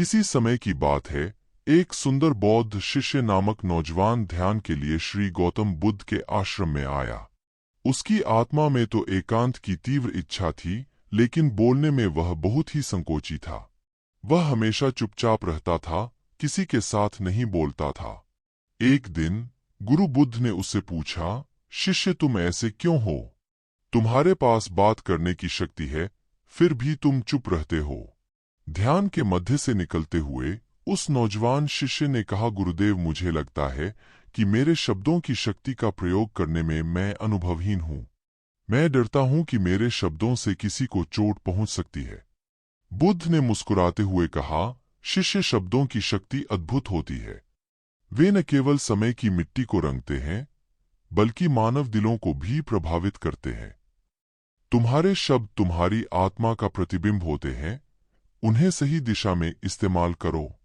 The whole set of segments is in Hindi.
किसी समय की बात है, एक सुंदर बौद्ध शिष्य नामक नौजवान ध्यान के लिए श्री गौतम बुद्ध के आश्रम में आया। उसकी आत्मा में तो एकांत की तीव्र इच्छा थी, लेकिन बोलने में वह बहुत ही संकोची था। वह हमेशा चुपचाप रहता था, किसी के साथ नहीं बोलता था। एक दिन गुरु बुद्ध ने उससे पूछा, शिष्य तुम ऐसे क्यों हो? तुम्हारे पास बात करने की शक्ति है, फिर भी तुम चुप रहते हो। ध्यान के मध्य से निकलते हुए उस नौजवान शिष्य ने कहा, गुरुदेव मुझे लगता है कि मेरे शब्दों की शक्ति का प्रयोग करने में मैं अनुभवहीन हूँ। मैं डरता हूँ कि मेरे शब्दों से किसी को चोट पहुँच सकती है। बुद्ध ने मुस्कुराते हुए कहा, शिष्य शब्दों की शक्ति अद्भुत होती है। वे न केवल समय की मिट्टी को रंगते हैं, बल्कि मानव दिलों को भी प्रभावित करते हैं। तुम्हारे शब्द तुम्हारी आत्मा का प्रतिबिंब होते हैं, उन्हें सही दिशा में इस्तेमाल करो।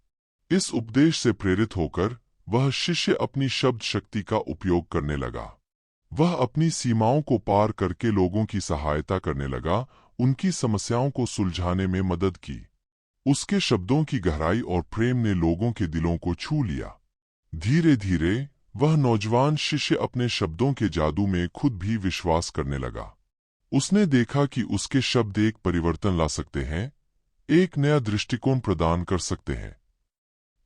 इस उपदेश से प्रेरित होकर वह शिष्य अपनी शब्द शक्ति का उपयोग करने लगा। वह अपनी सीमाओं को पार करके लोगों की सहायता करने लगा, उनकी समस्याओं को सुलझाने में मदद की। उसके शब्दों की गहराई और प्रेम ने लोगों के दिलों को छू लिया। धीरे धीरे वह नौजवान शिष्य अपने शब्दों के जादू में खुद भी विश्वास करने लगा। उसने देखा कि उसके शब्द एक परिवर्तन ला सकते हैं, एक नया दृष्टिकोण प्रदान कर सकते हैं।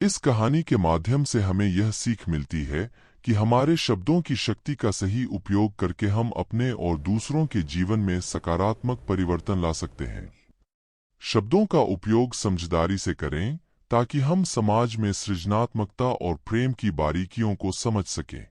इस कहानी के माध्यम से हमें यह सीख मिलती है कि हमारे शब्दों की शक्ति का सही उपयोग करके हम अपने और दूसरों के जीवन में सकारात्मक परिवर्तन ला सकते हैं। शब्दों का उपयोग समझदारी से करें, ताकि हम समाज में सृजनात्मकता और प्रेम की बारीकियों को समझ सकें।